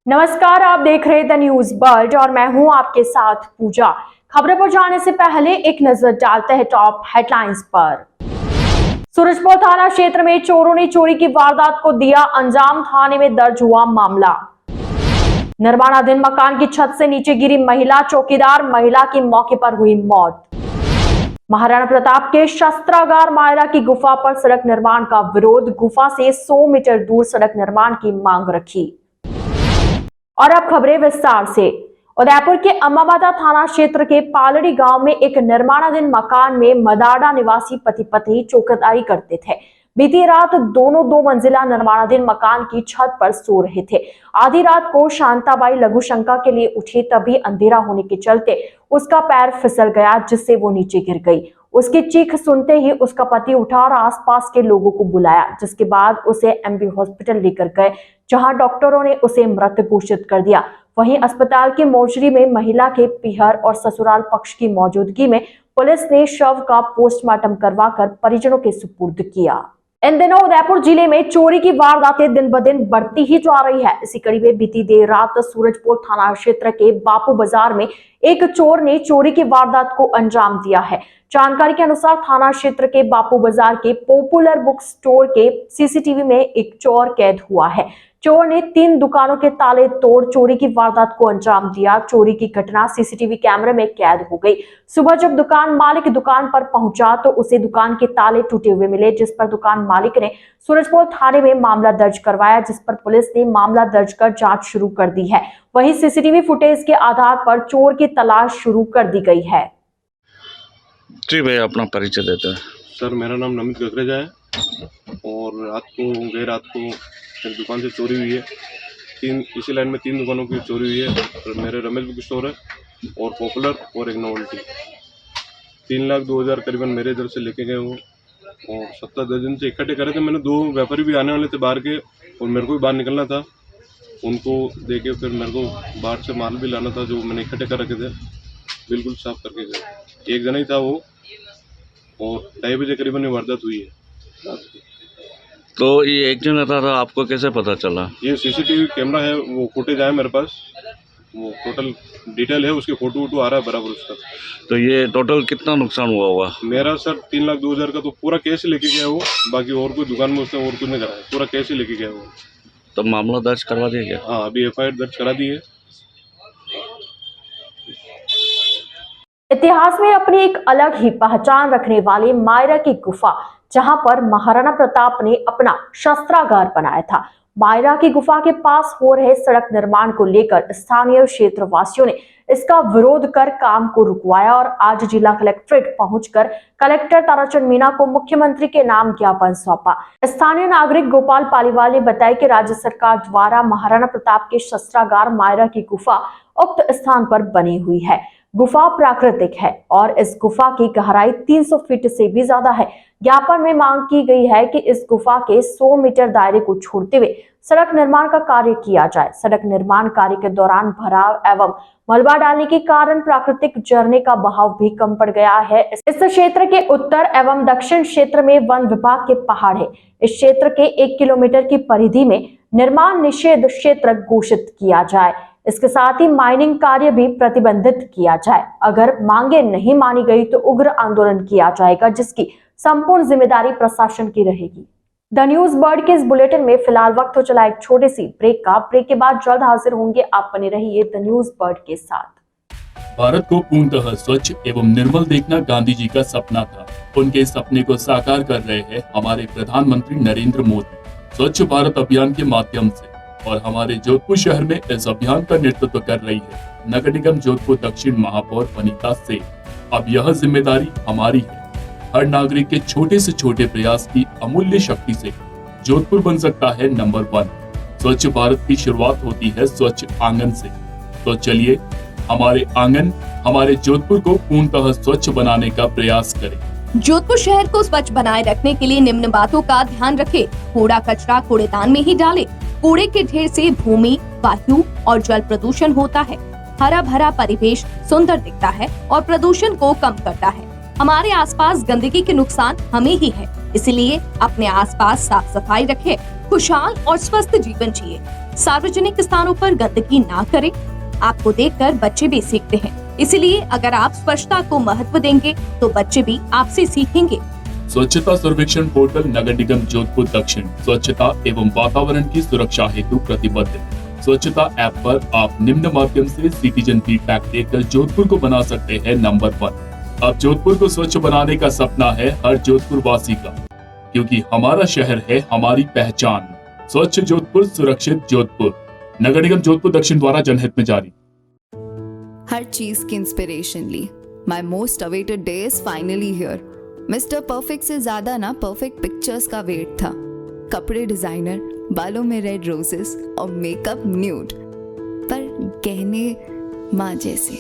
नमस्कार, आप देख रहे द न्यूज बर्ड और मैं हूं आपके साथ पूजा। खबरों पर जाने से पहले एक नजर डालते हैं टॉप हेडलाइंस पर। सूरजपुर थाना क्षेत्र में चोरों ने चोरी की वारदात को दिया अंजाम, थाने में दर्ज हुआ मामला। निर्माणाधीन मकान की छत से नीचे गिरी महिला, चौकीदार महिला की मौके पर हुई मौत। महाराणा प्रताप के शस्त्रागार मायरा की गुफा पर सड़क निर्माण का विरोध, गुफा से 100 मीटर दूर सड़क निर्माण की मांग रखी। और अब खबरें विस्तार से। उदयपुर के अम्बाबादा थाना क्षेत्र के पालड़ी गांव में एक निर्माणाधीन मकान में मदाड़ा निवासी पति पत्नी चौकीदारी करते थे। बीती रात दोनों 2 मंजिला निर्माणाधीन मकान की छत पर सो रहे थे। आधी रात को शांताबाई लघुशंका के लिए उठी, तभी अंधेरा होने के चलते उसका पैर फिसल गया, जिससे वो नीचे गिर गई। उसकी चीख सुनते ही उसका पति उठा और आसपास के लोगों को बुलाया, जिसके बाद उसे एमबी हॉस्पिटल लेकर गए, जहां डॉक्टरों ने उसे मृत घोषित कर दिया। वहीं अस्पताल की मोर्चरी में महिला के पीहर और ससुराल पक्ष की मौजूदगी में पुलिस ने शव का पोस्टमार्टम करवाकर परिजनों के सुपुर्द किया। इन दिनों उदयपुर जिले में चोरी की वारदातें दिन ब दिन बढ़ती ही जा रही है। इसी कड़ी में बीती देर रात सूरजपुर थाना क्षेत्र के बापू बाजार में एक चोर ने चोरी की वारदात को अंजाम दिया है। जानकारी के अनुसार थाना क्षेत्र के बापू बाजार के पॉपुलर बुक स्टोर के सीसीटीवी में एक चोर कैद हुआ है। चोर ने 3 दुकानों के ताले तोड़ चोरी की वारदात को अंजाम दिया। चोरी की घटना सीसीटीवी कैमरे में कैद हो गई। सुबह जब दुकान मालिक दुकान पर पहुंचा तो उसे दुकान के ताले टूटे हुए मिले, जिस पर दुकान मालिक ने सूरजपुर थाने में मामला दर्ज करवाया, जिस पर पुलिस ने मामला दर्ज कर जांच शुरू कर दी है। वहीं सीसीटीवी फुटेज के आधार पर चोर की तलाश शुरू कर दी गई है। जी भैया, अपना परिचय देते हैं। सर, मेरा नाम नमित गगरेजा है और गई रात को एक दुकान से चोरी हुई है। इसी लाइन में 3 दुकानों की चोरी हुई है। और मेरे रमेश बुक स्टोर है और पॉपुलर और एक नोवेल्टी। 3,02,000 करीबन मेरे इधर से लेके गए वो और 7-10 दिन से इकट्ठे करे थे। मैंने 2 व्यापारी भी आने वाले थे बाहर के और मेरे को भी बाहर निकलना था। उनको देके फिर मेरे को बाहर से माल भी लाना था जो मैंने इकट्ठे कर रखे थे, बिल्कुल साफ करके गए। एक जना ही था वो और 2:30 बजे करीबन ये वारदात हुई है। तो ये एक जना था, आपको कैसे पता चला? ये सीसीटीवी कैमरा है, वो फुटेज आया मेरे पास, वो टोटल डिटेल है, उसके फोटो वोटो आ रहा है बराबर उसका। तो ये टोटल कितना नुकसान हुआ होगा? मेरा सर 3,02,000 का तो पूरा कैश ही लेके गया वो। बाकी और कोई दुकान में उसने और कुछ नहीं कराया, पूरा कैश ही लेके गया वो। तो मामला दर्ज करवा दिया गया? हाँ, अभी FIR दर्ज करा दी है। इतिहास में अपनी एक अलग ही पहचान रखने वाली मायरा की गुफा, जहां पर महाराणा प्रताप ने अपना शस्त्रागार बनाया था। मायरा की गुफा के पास हो रहे सड़क निर्माण को लेकर स्थानीय क्षेत्रवासियों ने इसका विरोध कर काम को रुकवाया और आज जिला कलेक्ट्रेट पहुंचकर कलेक्टर ताराचंद मीणा को मुख्यमंत्री के नाम ज्ञापन सौंपा। स्थानीय नागरिक गोपाल पालीवाल ने बताया कि राज्य सरकार द्वारा महाराणा प्रताप के शस्त्रागार मायरा की गुफा उक्त स्थान पर बनी हुई है। गुफा प्राकृतिक है और इस गुफा की गहराई 300 फीट से भी ज्यादा है। ज्ञापन में मांग की गई है कि इस गुफा के 100 मीटर दायरे को छोड़ते हुए सड़क निर्माण का कार्य किया जाए। सड़क निर्माण कार्य के दौरान भराव एवं मलबा डालने के कारण प्राकृतिक झरने का बहाव भी कम पड़ गया है। इस क्षेत्र के उत्तर एवं दक्षिण क्षेत्र में वन विभाग के पहाड़ है। इस क्षेत्र के 1 किलोमीटर की परिधि में निर्माण निषेध क्षेत्र घोषित किया जाए। इसके साथ ही माइनिंग कार्य भी प्रतिबंधित किया जाए। अगर मांगे नहीं मानी गई तो उग्र आंदोलन किया जाएगा, जिसकी संपूर्ण जिम्मेदारी प्रशासन की रहेगी। द न्यूज बर्ड के इस बुलेटिन में फिलहाल वक्त हो चला एक छोटी सी ब्रेक का। ब्रेक के बाद जल्द हाजिर होंगे। आप बने रहिए द न्यूज बर्ड के साथ। भारत को पूर्णतः स्वच्छ एवं निर्मल देखना गांधी जी का सपना था। उनके इस सपने को साकार कर रहे हैं हमारे प्रधानमंत्री नरेंद्र मोदी। स्वच्छ भारत अभियान के माध्यम से और हमारे जोधपुर शहर में इस अभियान का नेतृत्व कर रही है नगर निगम जोधपुर दक्षिण महापौर वनिता से। अब यह जिम्मेदारी हमारी है। हर नागरिक के छोटे से छोटे प्रयास की अमूल्य शक्ति से जोधपुर बन सकता है नंबर 1। स्वच्छ भारत की शुरुआत होती है स्वच्छ आंगन से। तो चलिए हमारे आंगन, हमारे जोधपुर को पूर्णतः स्वच्छ बनाने का प्रयास करें। जोधपुर शहर को स्वच्छ बनाए रखने के लिए निम्न बातों का ध्यान रखें। कूड़ा कचरा कूड़ेदान में ही डालें। कूड़े के ढेर से भूमि, वायु और जल प्रदूषण होता है। हरा भरा परिवेश सुंदर दिखता है और प्रदूषण को कम करता है। हमारे आसपास गंदगी के नुकसान हमें ही है, इसलिए अपने आसपास साफ सफाई रखें खुशहाल और स्वस्थ जीवन जिए। सार्वजनिक स्थानों पर गंदगी ना करें। आपको देखकर बच्चे भी सीखते हैं, इसलिए अगर आप स्वच्छता को महत्व देंगे तो बच्चे भी आपसे सीखेंगे। स्वच्छता सर्वेक्षण पोर्टल नगर निगम जोधपुर दक्षिण स्वच्छता एवं वातावरण की सुरक्षा हेतु प्रतिबद्ध है। स्वच्छता ऐप पर आप निम्न माध्यम से सिटीजन फीडबैक देकर जोधपुर को बना सकते हैं नंबर 1। अब जोधपुर को स्वच्छ बनाने का सपना है हर जोधपुर वासी का, क्योंकि हमारा शहर है हमारी पहचान। स्वच्छ जोधपुर सुरक्षित जोधपुर। नगर निगम जोधपुर दक्षिण द्वारा जनहित में जारी। हर चीज की इंस्पिरेशन ली। My most awaited day is finally here. Mister perfect से ज्यादा ना परफेक्ट पिक्चर्स का वेट था। कपड़े डिजाइनर, बालों में रेड रोजेस और मेकअप न्यूड, पर गहने माँ जैसे।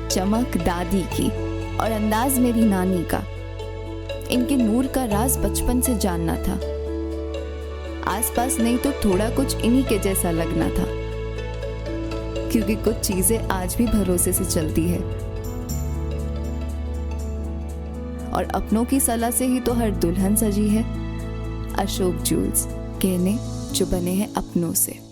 चमक दादी की और अंदाज मेरी नानी का। इनके नूर का राज बचपन से जानना था। आसपास नहीं तो थोड़ा कुछ इन्हीं के जैसा लगना था, क्योंकि कुछ चीजें आज भी भरोसे से चलती है और अपनों की सलाह से ही तो हर दुल्हन सजी है। अशोक जूल्स, गहने जो बने हैं अपनों से।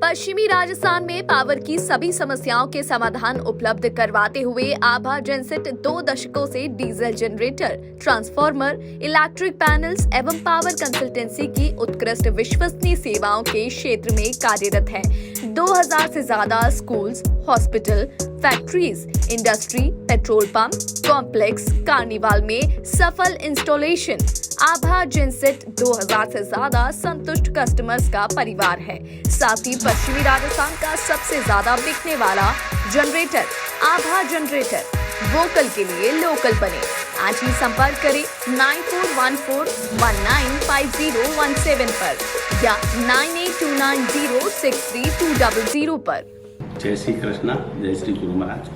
पश्चिमी राजस्थान में पावर की सभी समस्याओं के समाधान उपलब्ध करवाते हुए आभा जेनसेट 2 दशकों से diesel generator, transformer, electric panels एवं पावर कंसल्टेंसी की उत्कृष्ट विश्वसनीय सेवाओं के क्षेत्र में कार्यरत है। 2000 से ज्यादा schools, hospital, factories, industry, petrol pump, complex, carnival में सफल इंस्टॉलेशन। आभा जेनसेट 2000 से ज्यादा संतुष्ट कस्टमर्स का परिवार है। साथ ही पश्चिमी राजस्थान का सबसे ज्यादा बिकने वाला जनरेटर आभा जनरेटर। वोकल के लिए लोकल बने। आज ही संपर्क करें 9414195017 पर या 9829063200 पर। जय श्री कृष्णा, जय श्री गुरु महाराज।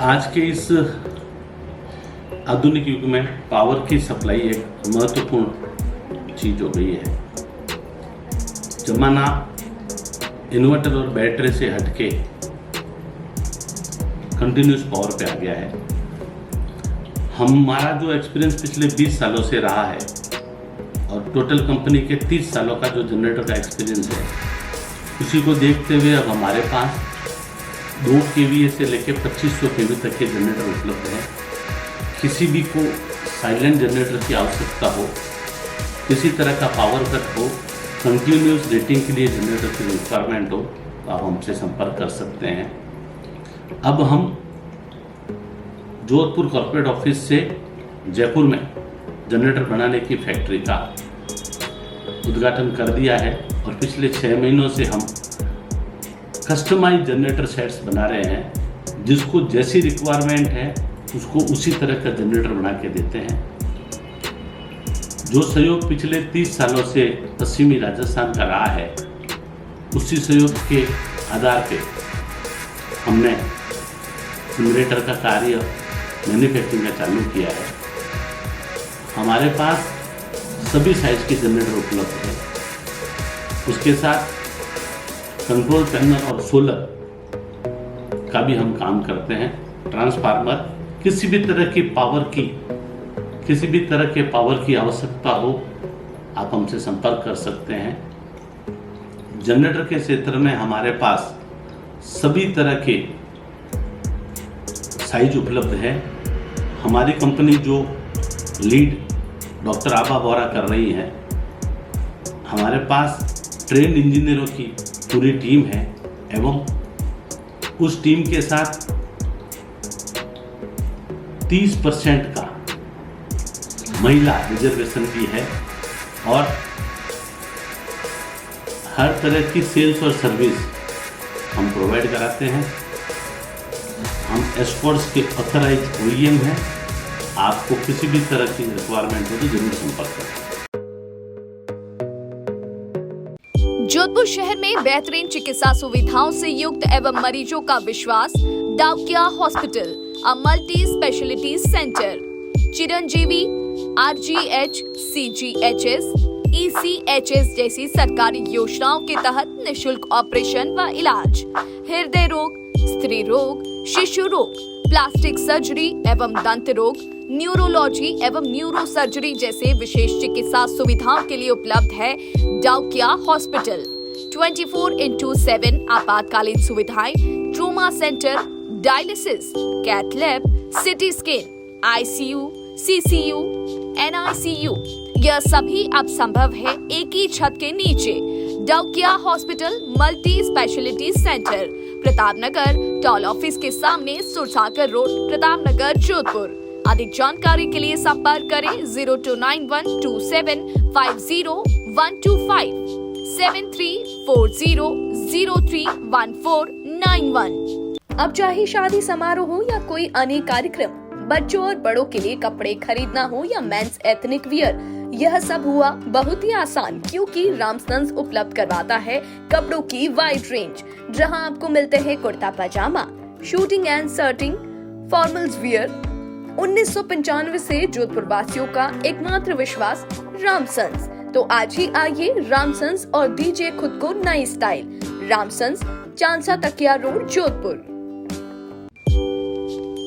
आज के इस आधुनिक युग में पावर की सप्लाई एक महत्वपूर्ण चीज हो गई है। जमाना इन्वर्टर और बैटरी से हटके कंटिन्यूस पावर पे आ गया है। हमारा जो एक्सपीरियंस पिछले 20 सालों से रहा है और टोटल कंपनी के 30 सालों का जो जनरेटर का एक्सपीरियंस है, उसी को देखते हुए अब हमारे पास 2 kVA से लेकर 2500 kV तक के जनरेटर उपलब्ध हैं। किसी भी को साइलेंट जनरेटर की आवश्यकता हो, किसी तरह का पावर कट हो, कंटिन्यूस रेटिंग के लिए जनरेटर की रिक्वायरमेंट हो, तो आप हमसे संपर्क कर सकते हैं। अब हम जोधपुर कॉर्पोरेट ऑफिस से जयपुर में जनरेटर बनाने की फैक्ट्री का उद्घाटन कर दिया है और पिछले 6 महीनों से हम कस्टमाइज जनरेटर सेट्स बना रहे हैं। जिसको जैसी रिक्वायरमेंट है उसको उसी तरह का जनरेटर बना के देते हैं। जो सहयोग पिछले 30 सालों से पश्चिमी राजस्थान का रहा है, उसी सहयोग के आधार पे हमने जनरेटर का कार्य मैन्युफैक्चरिंग का चालू किया है। हमारे पास सभी साइज के जनरेटर उपलब्ध है। उसके साथ कंट्रोल पैनल और सोलर का भी हम काम करते हैं। ट्रांसफार्मर, किसी भी तरह के पावर की आवश्यकता हो, आप हमसे संपर्क कर सकते हैं। जनरेटर के क्षेत्र में हमारे पास सभी तरह के साइज उपलब्ध है। हमारी कंपनी जो लीड डॉक्टर आभा बोरा कर रही है, हमारे पास ट्रेंड इंजीनियरों की पूरी टीम है एवं उस टीम के साथ 30% का महिला रिजर्वेशन भी है और हर तरह की सेल्स और सर्विस हम प्रोवाइड कराते हैं। हम एस्कॉर्ट्स के ऑथराइज OEM हैं। आपको किसी भी तरह की रिक्वायरमेंट हो तो जरूर संपर्क करें। जोधपुर शहर में बेहतरीन चिकित्सा सुविधाओं से युक्त एवं मरीजों का विश्वास Daukiya hospital, a multi speciality centre, Chiranjeevi RGH CGHS ECHS जैसी सरकारी योजनाओं के तहत निशुल्क ऑपरेशन व इलाज, हृदय रोग, स्त्री रोग, शिशु रोग, प्लास्टिक सर्जरी एवं दंत रोग, न्यूरोलॉजी एवं न्यूरो सर्जरी जैसे विशेष चिकित्सा सुविधाओं के लिए उपलब्ध है डाउकिया हॉस्पिटल। 24/7 आपातकालीन सुविधाएं, trauma centre, dialysis, cath lab, CT scan, ICU, CCU, NICU, यह सभी अब संभव है एक ही छत के नीचे। Daukiya hospital multi speciality centre, Pratapnagar, toll office के सामने, सुरसागर रोड, प्रतापनगर, जोधपुर। अधिक जानकारी के लिए संपर्क करें 02912750 7340031491। अब चाहे शादी समारोह हो या कोई अन्य कार्यक्रम, बच्चों और बड़ों के लिए कपड़े खरीदना हो या मेंस एथनिक वियर, यह सब हुआ बहुत ही आसान, क्योंकि रामसन्स उपलब्ध करवाता है कपड़ों की वाइड रेंज, जहां आपको मिलते हैं kurta pyjama, suiting and shirting, formals wear. 1995 से जोधपुर वासियों का एकमात्र विश्वास रामसन्स। तो आज ही आइए रामसन्स और दीजिए खुद को नई स्टाइल। रामसन्स, चांसा तकिया रोड, जोधपुर।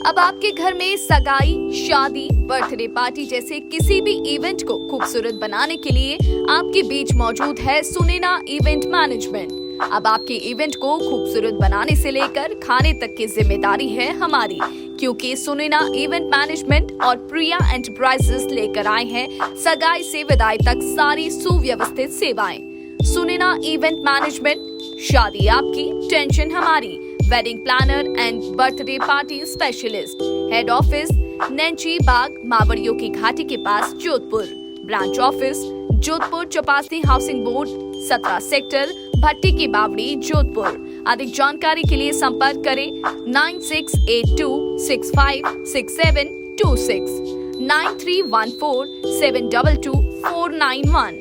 अब आपके घर में सगाई, शादी, बर्थडे पार्टी जैसे किसी भी इवेंट को खूबसूरत बनाने के लिए आपके बीच मौजूद है सुनैना इवेंट मैनेजमेंट। अब आपके इवेंट को खूबसूरत बनाने से लेकर खाने तक की जिम्मेदारी है हमारी, क्योंकि सुनैना इवेंट मैनेजमेंट और प्रिया एंटरप्राइजेस लेकर आए हैं सगाई से विदाई तक सारी सुव्यवस्थित सेवाएं। सुनैना इवेंट मैनेजमेंट, शादी आपकी, टेंशन हमारी। Wedding planner and birthday party specialist. Head office Nainchi Bagh, मावड़ियों की घाटी के पास, Jodhpur. Branch office Jodhpur, Chaupasni housing board, 17 sector, भट्टी की बावड़ी, जोधपुर। अधिक जानकारी के लिए संपर्क करें 9682656726 9314722491।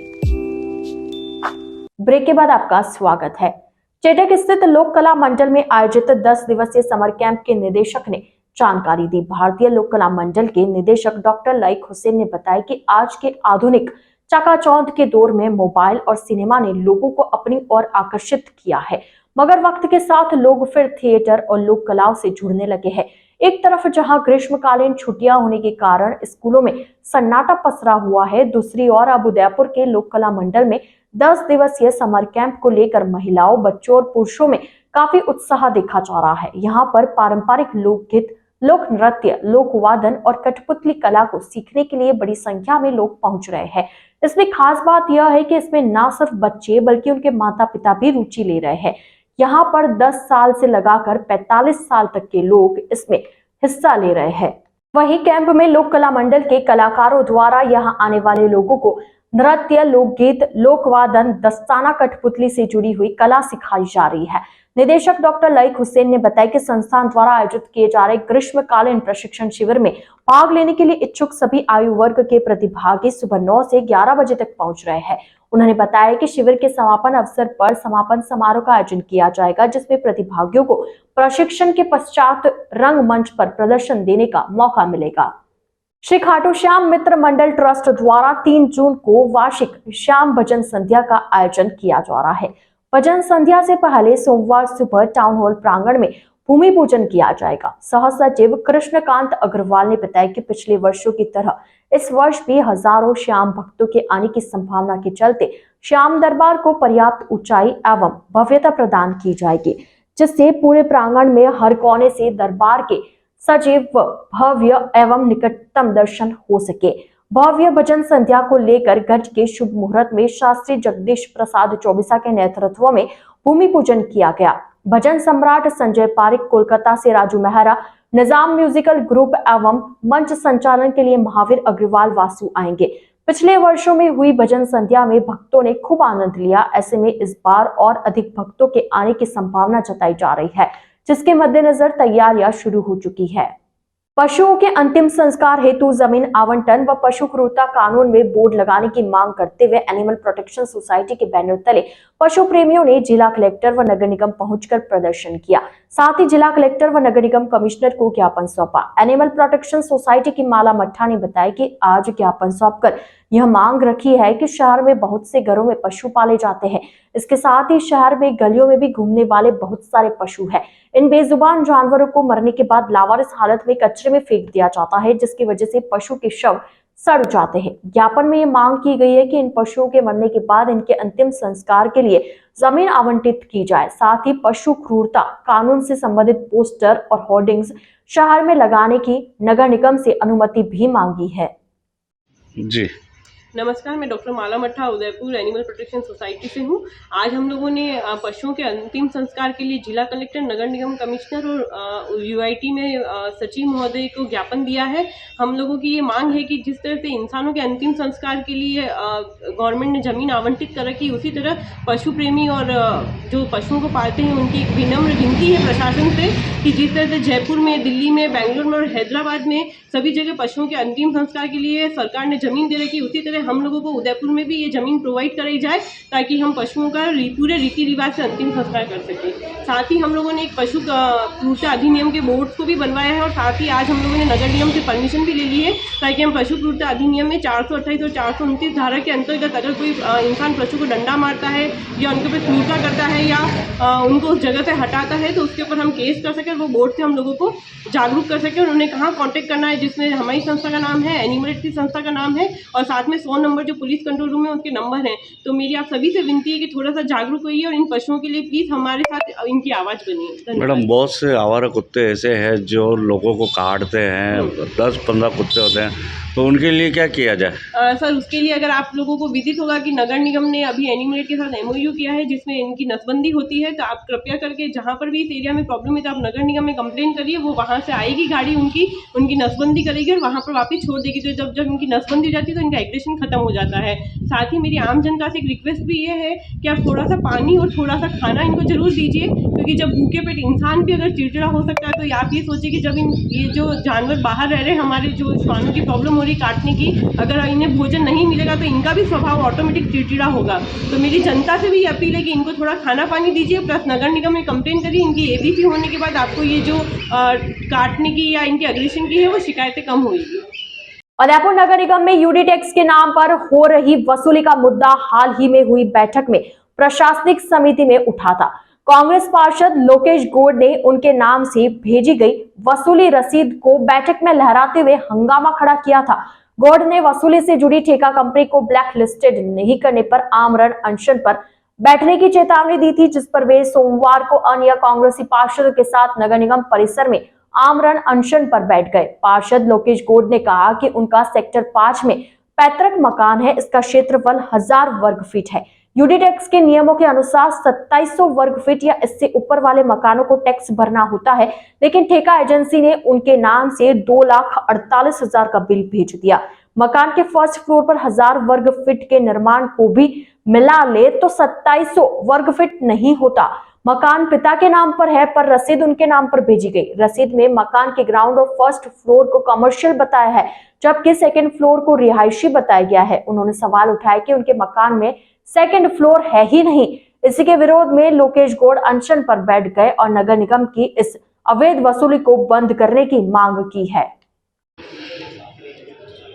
ब्रेक के बाद आपका स्वागत है। चेटक स्थित लोक कला मंडल में आयोजित 10 दिवसीय समर कैंप के निदेशक ने जानकारी दी। भारतीय लोक कला मंडल के निदेशक डॉक्टर लाइक हुसैन ने बताया कि आज के आधुनिक चकाचौंध के दौर में मोबाइल और सिनेमा ने लोगों को अपनी ओर आकर्षित किया है, मगर वक्त के साथ लोग फिर थिएटर और लोक कलाओं से जुड़ने लगे हैं। एक तरफ जहां ग्रीष्मकालीन छुट्टियां होने के कारण स्कूलों में सन्नाटा पसरा हुआ है, दूसरी ओर अब उदयपुर के लोक कला मंडल में 10 दिवसीय समर कैंप को लेकर महिलाओं, बच्चों और पुरुषों में काफी उत्साह देखा जा रहा है। यहाँ पर पारंपरिक लोकगीत, लोक नृत्य, लोक वादन और कठपुतली कला को सीखने के लिए बड़ी संख्या में लोग पहुंच रहे हैं। इसमें खास बात यह है कि इसमें न सिर्फ बच्चे बल्कि उनके माता पिता भी रुचि ले रहे हैं। यहाँ पर 10 साल से लगाकर 45 साल तक के लोग इसमें हिस्सा ले रहे हैं। वहीं कैंप में लोक कला मंडल के कलाकारों द्वारा यहाँ आने वाले लोगों को नृत्य, लोकगीत, लोकवादन, दस्ताना, कठपुतली से जुड़ी हुई कला सिखाई जा रही है। निदेशक डॉक्टर लाइक हुसैन ने बताया कि संस्थान द्वारा आयोजित किए जा रहे ग्रीष्मकालीन प्रशिक्षण शिविर में भाग लेने के लिए इच्छुक सभी आयु वर्ग के प्रतिभागी सुबह 9 से 11 बजे तक पहुंच रहे हैं। उन्होंने बताया कि शिविर के समापन अवसर पर समापन समारोह का आयोजन किया जाएगा, जिसमें प्रतिभागियों को प्रशिक्षण के पश्चात रंगमंच पर प्रदर्शन देने का मौका मिलेगा। श्री खाटू श्याम मित्र मंडल ट्रस्ट द्वारा 3 जून को वार्षिक श्याम भजन संध्या का आयोजन किया जा रहा है। भजन संध्या से पहले सोमवार सुबह टाउन हॉल प्रांगण में भूमि पूजन किया जाएगा। सह सचिव कृष्णकांत अग्रवाल ने बताया कि पिछले वर्षों की तरह इस वर्ष भी हजारों श्याम भक्तों के आने की संभावना के चलते श्याम दरबार को पर्याप्त ऊंचाई एवं भव्यता प्रदान की जाएगी, जिससे पूरे प्रांगण में हर कोने से दरबार के सजीव, भव्य एवं निकटतम दर्शन हो सके। भव्य भजन संध्या को लेकर गज के शुभ मुहूर्त में शास्त्री जगदीश प्रसाद चौबीसा के नेतृत्व में भूमि पूजन किया गया। भजन सम्राट संजय पारिक, कोलकाता से राजू मेहरा, निजाम म्यूजिकल ग्रुप एवं मंच संचालन के लिए महावीर अग्रवाल वासु आएंगे। पिछले वर्षों में हुई भजन संध्या में भक्तों ने खूब आनंद लिया। ऐसे में इस बार और अधिक भक्तों के आने की संभावना जताई जा रही है, जिसके मद्देनजर तैयारियां शुरू हो चुकी है। पशुओं के अंतिम संस्कार हेतु जमीन आवंटन व पशु क्रूरता कानून में बोर्ड लगाने की मांग करते हुए एनिमल प्रोटेक्शन सोसाइटी के बैनर तले पशु प्रेमियों ने जिला कलेक्टर व नगर निगम पहुंचकर प्रदर्शन किया। साथ ही जिला कलेक्टर व नगर निगम कमिश्नर को ज्ञापन सौंपा। एनिमल प्रोटेक्शन सोसाइटी की माला मट्ठा ने बताया कि आज ज्ञापन सौंपकर यह मांग रखी है कि शहर में बहुत से घरों में पशु पाले जाते हैं। इसके साथ ही शहर में गलियों में भी घूमने वाले बहुत सारे पशु हैं। इन बेजुबान जानवरों को मरने के बाद लावारिस हालत में कचरे में फेंक दिया जाता है, जिसकी वजह से पशु के शव सड़ जाते हैं। ज्ञापन में ये मांग की गई है कि इन पशुओं के मरने के बाद इनके अंतिम संस्कार के लिए जमीन आवंटित की जाए। साथ ही पशु क्रूरता कानून से संबंधित पोस्टर और होर्डिंग्स शहर में लगाने की नगर निगम से अनुमति भी मांगी है। जी नमस्कार, मैं डॉक्टर माला मट्ठा उदयपुर एनिमल प्रोटेक्शन सोसाइटी से हूँ। आज हम लोगों ने पशुओं के अंतिम संस्कार के लिए जिला कलेक्टर, नगर निगम कमिश्नर और यूआईटी में सचिव महोदय को ज्ञापन दिया है। हम लोगों की ये मांग है कि जिस तरह से इंसानों के अंतिम संस्कार के लिए गवर्नमेंट ने ज़मीन आवंटित कर रखी, उसी तरह पशु प्रेमी और जो पशुओं को पालते हैं उनकी एक विनम्र विनती है प्रशासन से कि जिस तरह से जयपुर में, दिल्ली में, बेंगलुरु में और हैदराबाद में सभी जगह पशुओं के अंतिम संस्कार के लिए सरकार ने ज़मीन दे रखी, उसी तरह हम लोगों को उदयपुर में भी ये ज़मीन प्रोवाइड कराई जाए ताकि हम पशुओं का पूरे रीति रिवाज से अंतिम संस्कार कर सकें। साथ ही हम लोगों ने एक पशु क्रूरता अधिनियम के बोर्ड को भी बनवाया है और साथ ही आज हम लोगों ने नगर निगम से परमिशन भी ले ली है ताकि हम पशु क्रूरता अधिनियम में 428 और 429 धारा के अंतर्गत अगर कोई इंसान पशु को डंडा मारता है या उनके ऊपर क्रूरता करता है या उनको उस जगह से हटाता है तो उसके ऊपर हम केस कर सकें। वो बोर्ड से हम लोगों को जागरूक कर सकें। उन्होंने कहाँ कॉन्टेक्ट करना है, जिसमें हमारी संस्था का नाम है, एनिमल की संस्था का नाम है और साथ में 100 नंबर जो पुलिस कंट्रोल रूम है उनके नंबर हैं। तो मेरी आप सभी से विनती है कि थोड़ा सा जागरूक होइए और इन पशुओं के लिए प्लीज़ हमारे साथ इनकी आवाज़ बनिए। मैडम, बहुत से आवारा कुत्ते ऐसे हैं जो लोगों को काटते हैं, 10-15 कुत्ते होते हैं, तो उनके लिए क्या किया जाए? सर, उसके लिए अगर आप लोगों को विदित होगा कि नगर निगम ने अभी एनिमल के साथ MOU किया है जिसमें इनकी नसबंदी होती है, तो आप कृपया करके जहाँ पर भी इस एरिया में प्रॉब्लम है तो आप नगर निगम में कंप्लेन करिए। वो वहाँ से आएगी गाड़ी, उनकी नसबंदी करेगी और वहाँ पर वापस छोड़ देगी। तो जब इनकी नसबंदी हो जाती है तो इनका एग्रेशन खत्म हो जाता है। साथ ही मेरी आम जनता से एक रिक्वेस्ट भी ये है कि आप थोड़ा सा पानी और थोड़ा सा खाना इनको जरूर दीजिए, क्योंकि जब भूखे पेट इंसान भी अगर चिड़चिड़ा हो सकता है तो आप ये सोचिए कि जब ये जो जानवर बाहर रह रहे हैं, हमारे जो श्वानों की प्रॉब्लम हो रही काटने की, अगर इन्हें भोजन नहीं मिलेगा तो इनका भी स्वभाव ऑटोमेटिक चिड़चिड़ा होगा। तो मेरी जनता से भी अपील है कि इनको थोड़ा खाना पानी दीजिए, प्लस नगर निगम में कंप्लेन करिए। इनकी ABC होने के बाद आपको ये जो काटने की या इनके अग्रेशन की है वो शिकायतें कम होगी। उदयपुर नगर निगम में यूडी टैक्स के नाम पर हो रही वसूली का मुद्दा हाल ही में हुई बैठक में प्रशासनिक समिति में उठा था। कांग्रेस पार्षद लोकेश गौड़ ने उनके नाम से भेजी गई वसूली रसीद को बैठक में लहराते हुए हंगामा खड़ा किया था। गौड़ ने वसूली से जुड़ी ठेका कंपनी को ब्लैक लिस्टेड नहीं करने पर आमरण अनशन पर बैठने की चेतावनी दी थी, जिस पर वे सोमवार को अन्य कांग्रेसी पार्षदों के साथ नगर निगम परिसर में आमरण अनशन पर बैठ गए। पार्षद लोकेश गौड़ ने कहा कि उनका सेक्टर 5 में पैतृक मकान है, इसका क्षेत्रफल 1000 वर्ग फीट है। यूडी टैक्स के नियमों के अनुसार 2700 वर्ग फीट या इससे ऊपर वाले मकानों को टैक्स भरना होता है, लेकिन ठेका एजेंसी ने उनके नाम से 2,48,000 का बिल भेज दिया। मकान के फर्स्ट फ्लोर पर 1000 वर्ग फीट के निर्माण को भी मिला ले तो 2700 वर्ग फीट नहीं होता। मकान पिता के नाम पर है पर रसीद उनके नाम पर भेजी गई। रसीद में मकान के ग्राउंड और फर्स्ट फ्लोर को कमर्शियल बताया है, जबकि सेकंड फ्लोर को रिहायशी बताया गया है। उन्होंने सवाल उठाया कि उनके मकान में सेकंड फ्लोर है ही नहीं। इसी के विरोध में लोकेश गौड़ अनशन पर बैठ गए और नगर निगम की इस अवैध वसूली को बंद करने की मांग की है।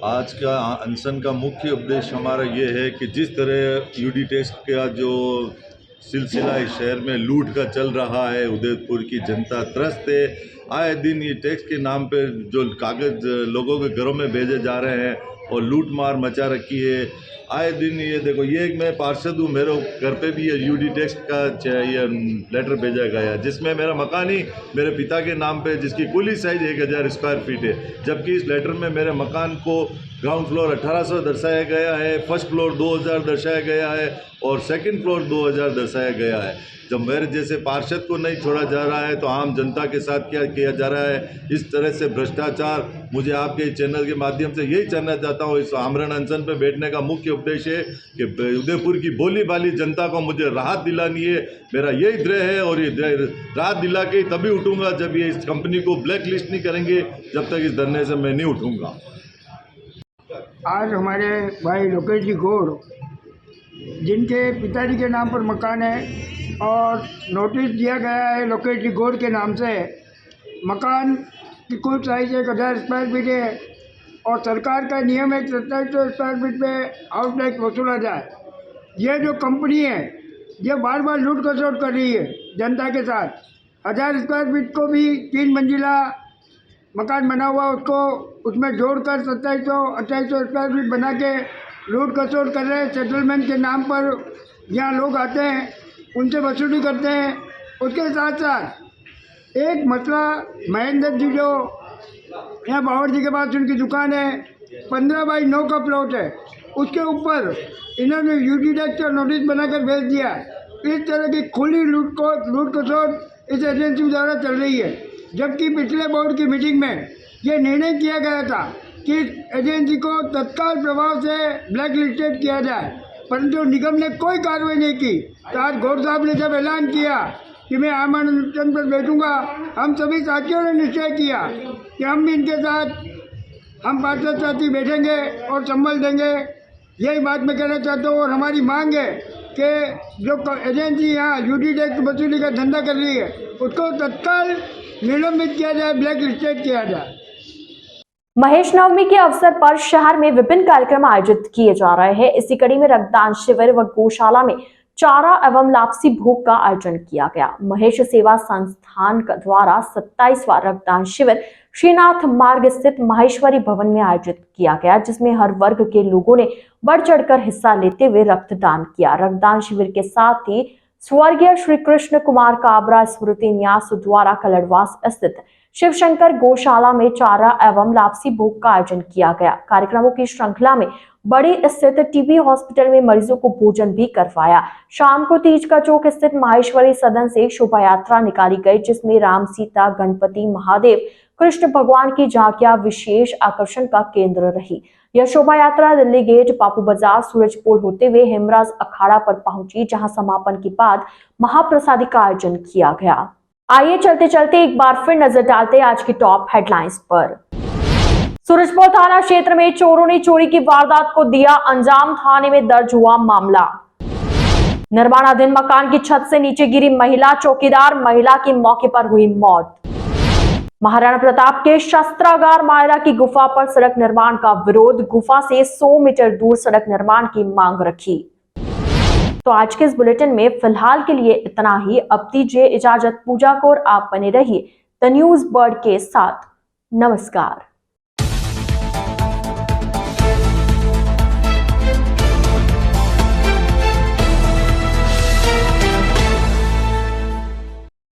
आज का अनशन का मुख्य उद्देश्य हमारा ये है कि जिस तरह यूडी टैक्स का जो सिलसिला इस शहर में लूट का चल रहा है, उदयपुर की जनता त्रस्त है। आए दिन ये टैक्स के नाम पे जो कागज लोगों के घरों में भेजे जा रहे हैं और लूट मार मचा रखी है। आए दिन ये देखो, ये एक मैं पार्षद हूँ, मेरे घर पे भी ये यूडी टैक्स का ये लेटर भेजा गया जिसमें मेरा मकान ही मेरे पिता के नाम पे, जिसकी कुल ही साइज 1000 स्क्वायर फीट है, जबकि इस लेटर में मेरे मकान को ग्राउंड फ्लोर 1800 दर्शाया गया है, फर्स्ट फ्लोर 2000 दर्शाया गया है और सेकंड फ्लोर 2000 दर्शाया गया है। जब मेरे जैसे पार्षद को नहीं छोड़ा जा रहा है तो आम जनता के साथ क्या किया जा रहा है? इस तरह से भ्रष्टाचार। मुझे आपके चैनल के माध्यम से यही जानना चाहता हूँ, इस आमरण अनशन पे बैठने का मुख्य उद्देश्य है कि उदयपुर की बोली भाली जनता को मुझे राहत दिलानी है। मेरा यही ध्येय है और ये राहत दिला के तभी उठूँगा जब ये इस कंपनी को ब्लैक लिस्ट नहीं करेंगे। जब तक इस धरने से मैं नहीं उठूँगा। आज हमारे भाई लोकेश जी गौड़, जिनके पिताजी के नाम पर मकान है और नोटिस दिया गया है लोकेश जी गौड़ के नाम से, मकान की कुल साइज 1000 स्क्वायर फीट है और सरकार का नियम है 2700 स्क्वायर फीट पे हाउस टैक्स वसूला जाए। ये जो कंपनी है ये बार बार लूट खसोट कर रही है जनता के साथ। 1000 स्क्वायर फीट को भी 3 मंजिला मकान बना हुआ उसको उसमें जोड़कर 2700-2800 स्क्वायर फीट बना के लूट खसोट कर रहे हैं। सेटलमेंट के नाम पर यहाँ लोग आते हैं, उनसे वसूली करते हैं। उसके साथ साथ एक मसला, महेंद्र जी जो यहाँ बावर जी के पास उनकी दुकान है, 15 बाई 9 का प्लॉट है, उसके ऊपर इन्होंने यूडी टैक्स का नोटिस बनाकर भेज दिया। इस तरह की खुली लूट खसोट इस एजेंसी द्वारा चल रही है। जबकि पिछले बोर्ड की मीटिंग में ये निर्णय किया गया था कि एजेंसी को तत्काल प्रभाव से ब्लैक लिस्टेड किया जाए, परंतु निगम ने कोई कार्रवाई नहीं की। तो आज गौड़ साहब ने जब ऐलान किया कि मैं आमरण अनशन पर बैठूंगा, हम सभी साथियों ने निश्चय किया कि हम भी इनके साथ, हम पार्षद साथी बैठेंगे और संभल देंगे। यही बात मैं कहना चाहता हूँ और हमारी मांग है कि जो एजेंसी यहाँ यूडी टैक्स वसूली का धंधा कर रही है उसको तत्काल निलंबित किया जाए, ब्लैक लिस्टेड किया जाए। महेश नवमी के अवसर पर शहर में विभिन्न कार्यक्रम आयोजित किए जा रहे हैं। इसी कड़ी में रक्तदान शिविर व गौशाला में चारा एवं लापसी भोग का आयोजन किया गया। महेश सेवा संस्थान द्वारा 27वां रक्तदान शिविर श्रीनाथ मार्ग स्थित माहेश्वरी भवन में आयोजित किया गया, जिसमें हर वर्ग के लोगों ने बढ़ चढ़कर हिस्सा लेते हुए रक्तदान किया। रक्तदान शिविर के साथ ही स्वर्गीय श्री कृष्ण कुमार काबरा स्मृति न्यास द्वारा कलड़वास स्थित शिव शंकर गौशाला में चारा एवं लापसी भोग का आयोजन किया गया। कार्यक्रमों की श्रृंखला में बड़ी स्थित टीबी हॉस्पिटल में मरीजों को भोजन भी करवाया। शाम को तीज का चौक स्थित माहेश्वरी सदन से शोभा यात्रा निकाली गई, जिसमें राम, सीता, गणपति, महादेव, कृष्ण भगवान की झांकियां विशेष आकर्षण का केंद्र रही। यह शोभा यात्रा दिल्ली गेट, बापू बाजार, सूरजपोल होते हुए हेमराज अखाड़ा पर पहुंची, जहां समापन के बाद महाप्रसादी का आयोजन किया गया। आइए चलते चलते एक बार फिर नजर डालते आज की टॉप हेडलाइंस पर। सूरजपोल थाना क्षेत्र में चोरों ने चोरी की वारदात को दिया अंजाम, थाने में दर्ज हुआ मामला। निर्माणाधीन मकान की छत से नीचे गिरी महिला, चौकीदार महिला की मौके पर हुई मौत। महाराणा प्रताप के शस्त्रागार मायरा की गुफा पर सड़क निर्माण का विरोध, गुफा से 100 मीटर दूर सड़क निर्माण की मांग रखी। तो आज के इस बुलेटिन में फिलहाल के लिए इतना ही। अब दीजिए इजाजत पूजा को और आप बने रहिए द न्यूज बर्ड के साथ। नमस्कार।